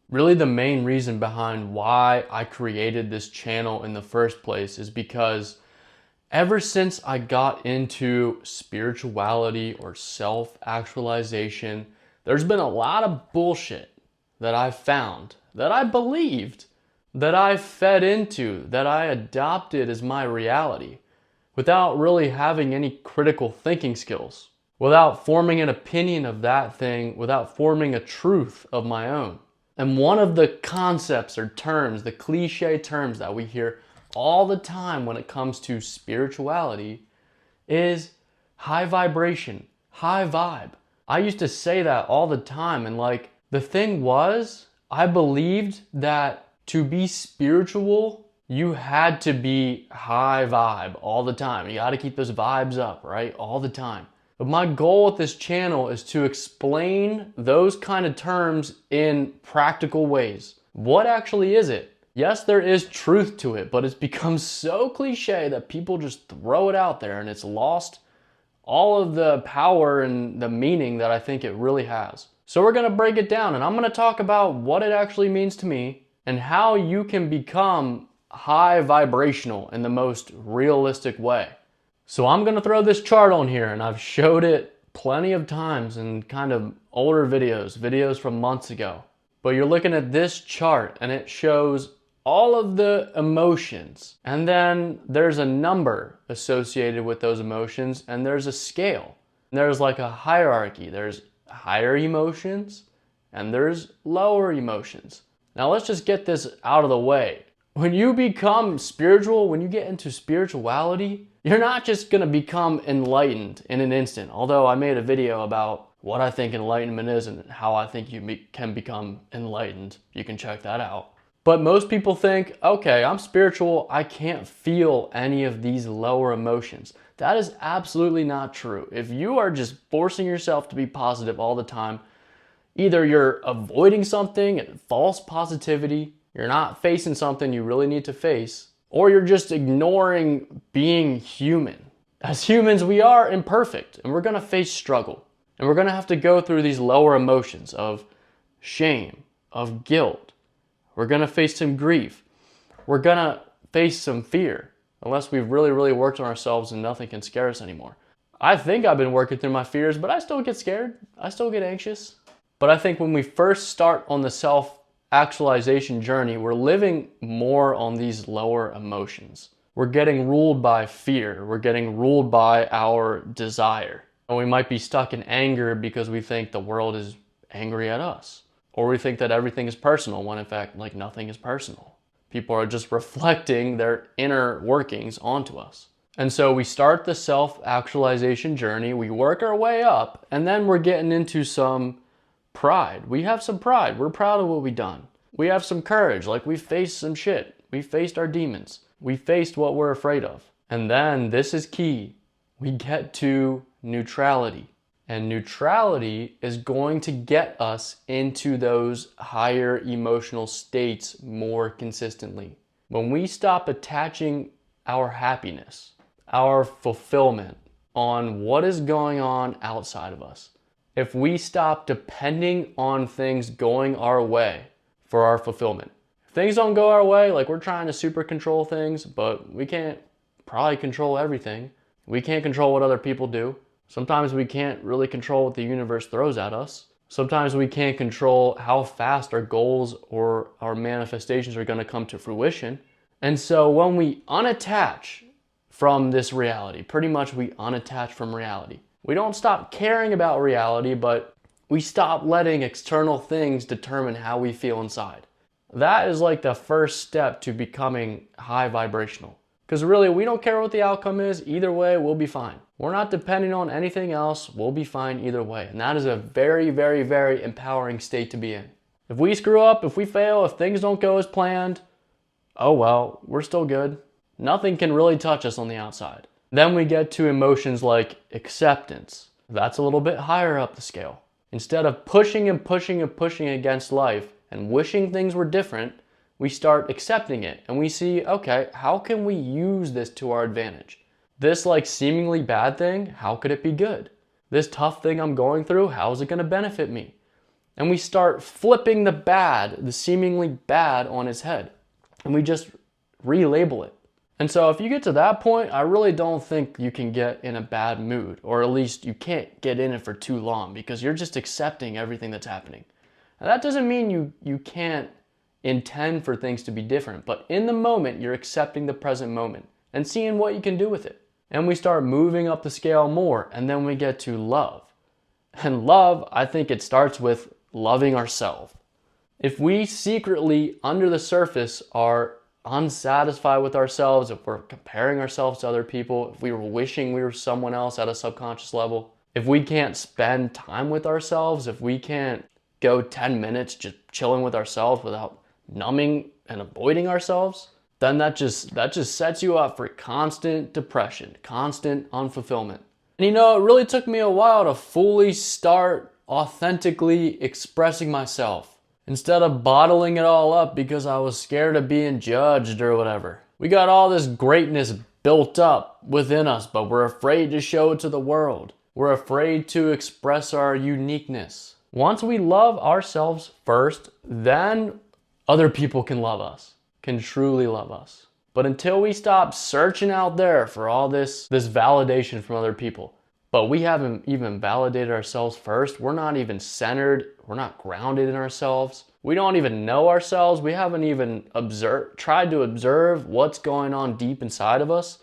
Really, the main reason behind why I created this channel in the first place is because ever since I got into spirituality or self-actualization, there's been a lot of bullshit that I found, that I believed, that I fed into, that I adopted as my reality, without really having any critical thinking skills, without forming an opinion of that thing, without forming a truth of my own. And one of the concepts or terms, the cliche terms that we hear all the time when it comes to spirituality is high vibration, high vibe. I used to say that all the time, and like the thing was, I believed that to be spiritual, you had to be high vibe all the time. You got to keep those vibes up, right? All the time. But my goal with this channel is to explain those kind of terms in practical ways. What actually is it? Yes, there is truth to it, but it's become so cliche that people just throw it out there and it's lost all of the power and the meaning that I think it really has. So we're going to break it down, and I'm going to talk about what it actually means to me and how you can become high vibrational in the most realistic way. So I'm going to throw this chart on here, and I've showed it plenty of times in kind of older videos from months ago. But you're looking at this chart and it shows all of the emotions, and then there's a number associated with those emotions, and there's a scale. There's like a hierarchy. There's higher emotions and there's lower emotions. Now let's just get this out of the way. When you become spiritual, when you get into spirituality, you're not just going to become enlightened in an instant. Although I made a video about what I think enlightenment is and how I think you can become enlightened. You can check that out. But most people think, okay, I'm spiritual, I can't feel any of these lower emotions. That is absolutely not true. If you are just forcing yourself to be positive all the time, either you're avoiding something, false positivity, you're not facing something you really need to face, or you're just ignoring being human. As humans, we are imperfect, and we're gonna face struggle. And we're gonna have to go through these lower emotions of shame, of guilt. We're gonna face some grief. We're gonna face some fear, unless we've really worked on ourselves and nothing can scare us anymore. I think I've been working through my fears, but I still get scared. I still get anxious. But I think when we first start on the self-actualization journey, we're living more on these lower emotions. We're getting ruled by fear. We're getting ruled by our desire. And we might be stuck in anger because we think the world is angry at us. Or we think that everything is personal, when in fact, like, nothing is personal. People are just reflecting their inner workings onto us. And so we start the self-actualization journey, we work our way up, and then we're getting into some pride. We have some pride. We're proud of what we've done. We have some courage, like we faced some shit. We faced our demons. We faced what we're afraid of. And then, this is key, we get to neutrality. And neutrality is going to get us into those higher emotional states more consistently. When we stop attaching our happiness, our fulfillment on what is going on outside of us, if we stop depending on things going our way for our fulfillment. If things don't go our way, like we're trying to super control things, but we can't probably control everything. We can't control what other people do. Sometimes we can't really control what the universe throws at us. Sometimes we can't control how fast our goals or our manifestations are going to come to fruition. And so when we unattach from this reality, pretty much we unattach from reality. We don't stop caring about reality, but we stop letting external things determine how we feel inside. That is like the first step to becoming high vibrational. Because really, we don't care what the outcome is. Either way, we'll be fine. We're not depending on anything else. We'll be fine either way. And that is a very empowering state to be in. If we screw up, if we fail, if things don't go as planned, oh well, we're still good. Nothing can really touch us on the outside. Then we get to emotions like acceptance. That's a little bit higher up the scale. Instead of pushing against life and wishing things were different, we start accepting it and we see, okay, how can we use this to our advantage? This like seemingly bad thing, how could it be good? This tough thing I'm going through, how is it going to benefit me? And we start flipping the bad, the seemingly bad, on its head. And we just relabel it. And so if you get to that point, I really don't think you can get in a bad mood, or at least you can't get in it for too long, because you're just accepting everything that's happening. Now that doesn't mean you can't intend for things to be different, but in the moment, you're accepting the present moment and seeing what you can do with it. And we start moving up the scale more, and then we get to love. And love, I think it starts with loving ourselves. If we secretly, under the surface, are unsatisfied with ourselves, if we're comparing ourselves to other people, if we were wishing we were someone else at a subconscious level, if we can't spend time with ourselves, if we can't go 10 minutes just chilling with ourselves without numbing and avoiding ourselves, then that just sets you up for constant depression, constant unfulfillment. And it really took me a while to fully start authentically expressing myself, instead of bottling it all up because I was scared of being judged or whatever. We got all this greatness built up within us, but we're afraid to show it to the world. We're afraid to express our uniqueness. Once we love ourselves first, then other people can love us, can truly love us. But until we stop searching out there for all this validation from other people, but we haven't even validated ourselves first, we're not even centered, we're not grounded in ourselves, we don't even know ourselves, we haven't even tried to observe what's going on deep inside of us,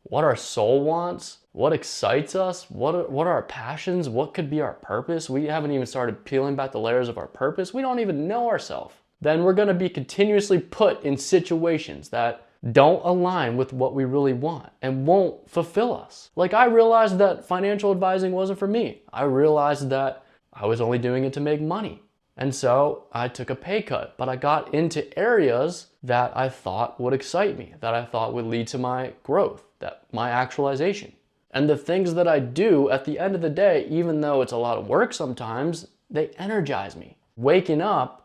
what our soul wants, what excites us, what are our passions, what could be our purpose. We haven't even started peeling back the layers of our purpose. We don't even know ourselves. Then we're going to be continuously put in situations that don't align with what we really want and won't fulfill us. Like, I realized that financial advising wasn't for me. I realized that I was only doing it to make money. And so I took a pay cut, but I got into areas that I thought would excite me, that I thought would lead to my growth, my actualization. And the things that I do at the end of the day, even though it's a lot of work sometimes, they energize me. Waking up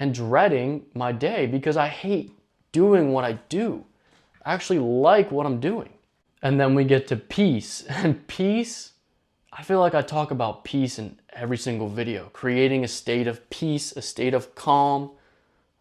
and dreading my day because I hate doing what I do. I actually like what I'm doing. And then we get to peace. And peace, I feel like I talk about peace in every single video. Creating a state of peace, a state of calm,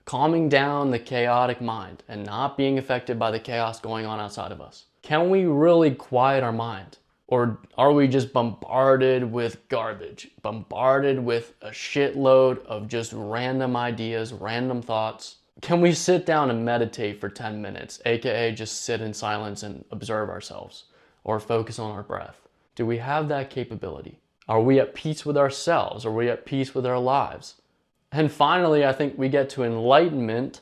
calming down the chaotic mind and not being affected by the chaos going on outside of us. Can we really quiet our mind? Or are we just bombarded with garbage, bombarded with a shitload of just random ideas, random thoughts? Can we sit down and meditate for 10 minutes, aka just sit in silence and observe ourselves or focus on our breath? Do we have that capability? Are we at peace with ourselves? Are we at peace with our lives? And finally, I think we get to enlightenment,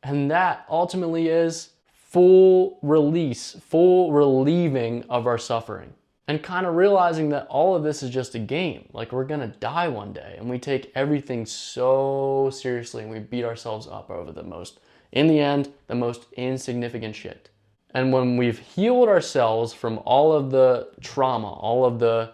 and that ultimately is full release, full relieving of our suffering. And kind of realizing that all of this is just a game. Like, we're gonna die one day, and we take everything so seriously and we beat ourselves up over in the end, the most insignificant shit. And when we've healed ourselves from all of the trauma, all of the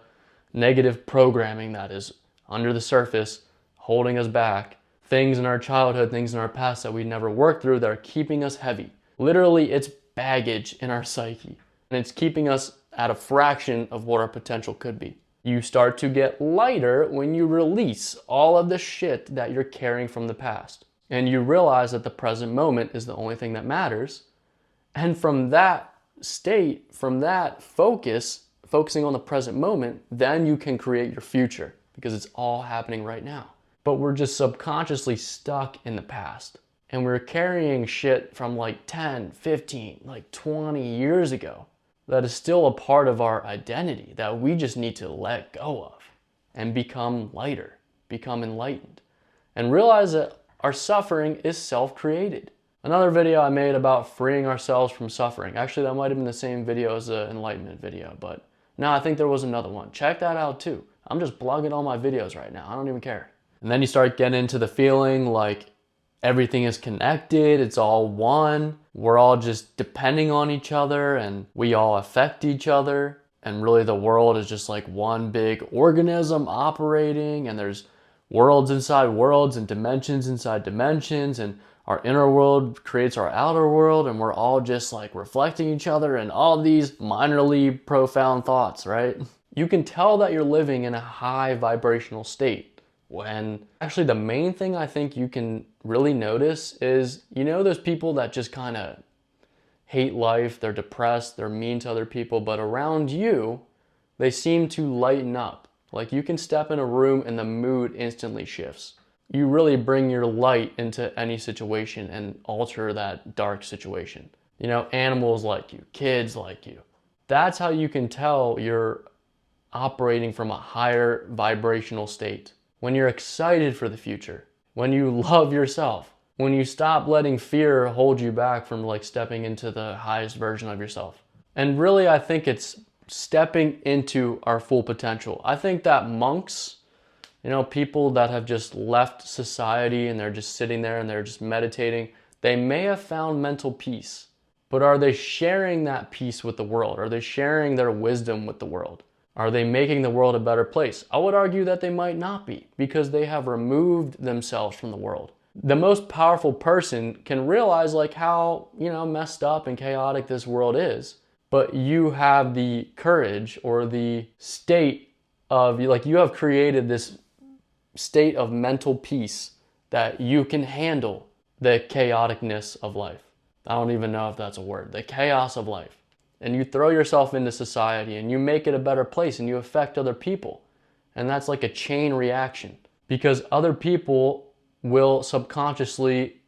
negative programming that is under the surface, holding us back, things in our childhood, things in our past that we never worked through that are keeping us heavy. Literally, it's baggage in our psyche, and it's keeping us at a fraction of what our potential could be. You start to get lighter when you release all of the shit that you're carrying from the past. And you realize that the present moment is the only thing that matters. And from that state, from that focusing on the present moment, then you can create your future, because it's all happening right now. But we're just subconsciously stuck in the past. And we're carrying shit from like 10, 15, like 20 years ago that is still a part of our identity that we just need to let go of and become lighter, become enlightened, and realize that our suffering is self-created. Another video I made about freeing ourselves from suffering. Actually, that might have been the same video as the enlightenment video, but no, I think there was another one. Check that out too. I'm just plugging all my videos right now. I don't even care. And then you start getting into the feeling like everything is connected, it's all one. We're all just depending on each other and we all affect each other. And really the world is just like one big organism operating, and there's worlds inside worlds and dimensions inside dimensions, and our inner world creates our outer world, and we're all just like reflecting each other and all these minorly profound thoughts, right? You can tell that you're living in a high vibrational state when actually the main thing I think you can really notice is, those people that just kind of hate life, they're depressed, they're mean to other people, but around you, they seem to lighten up. Like you can step in a room and the mood instantly shifts. You really bring your light into any situation and alter that dark situation. Animals like you, kids like you. That's how you can tell you're operating from a higher vibrational state. When you're excited for the future, when you love yourself, when you stop letting fear hold you back from like stepping into the highest version of yourself. And really, I think it's stepping into our full potential. I think that monks, people that have just left society and they're just sitting there and they're just meditating, they may have found mental peace, but are they sharing that peace with the world? Are they sharing their wisdom with the world? Are they making the world a better place? I would argue that they might not be, because they have removed themselves from the world. The most powerful person can realize like how, messed up and chaotic this world is, but you have the courage or the state of, like, you have created this state of mental peace that you can handle the chaoticness of life. I don't even know if that's a word, the chaos of life. And you throw yourself into society and you make it a better place and you affect other people. And that's like a chain reaction, because other people will subconsciously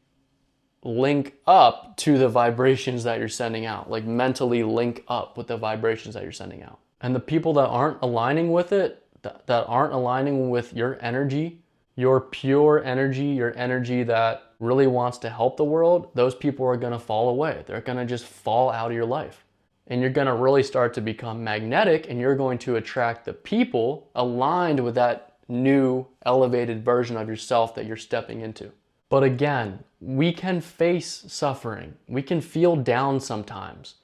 link up to the vibrations that you're sending out, like mentally link up with the vibrations that you're sending out. And the people that aren't aligning with it, that aren't aligning with your energy, your pure energy, your energy that really wants to help the world, those people are gonna fall away. They're gonna just fall out of your life. And you're gonna really start to become magnetic, and you're going to attract the people aligned with that new elevated version of yourself that you're stepping into. But again, we can face suffering. We can feel down sometimes.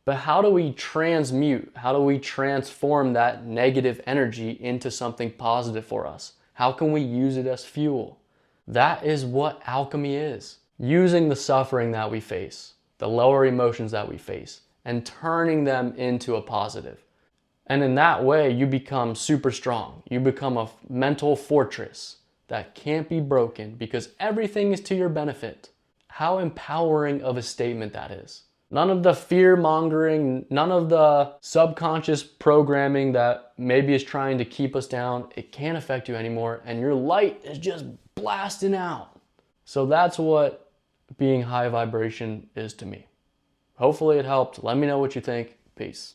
But how do we transmute? How do we transform that negative energy into something positive for us? How can we use it as fuel? That is what alchemy is. Using the suffering that we face, the lower emotions that we face, and turning them into a positive. And in that way, you become super strong. You become a mental fortress that can't be broken because everything is to your benefit. How empowering of a statement that is. None of the fear mongering, none of the subconscious programming that maybe is trying to keep us down, it can't affect you anymore, and your light is just blasting out. So that's what being high vibration is to me. Hopefully it helped. Let me know what you think. Peace.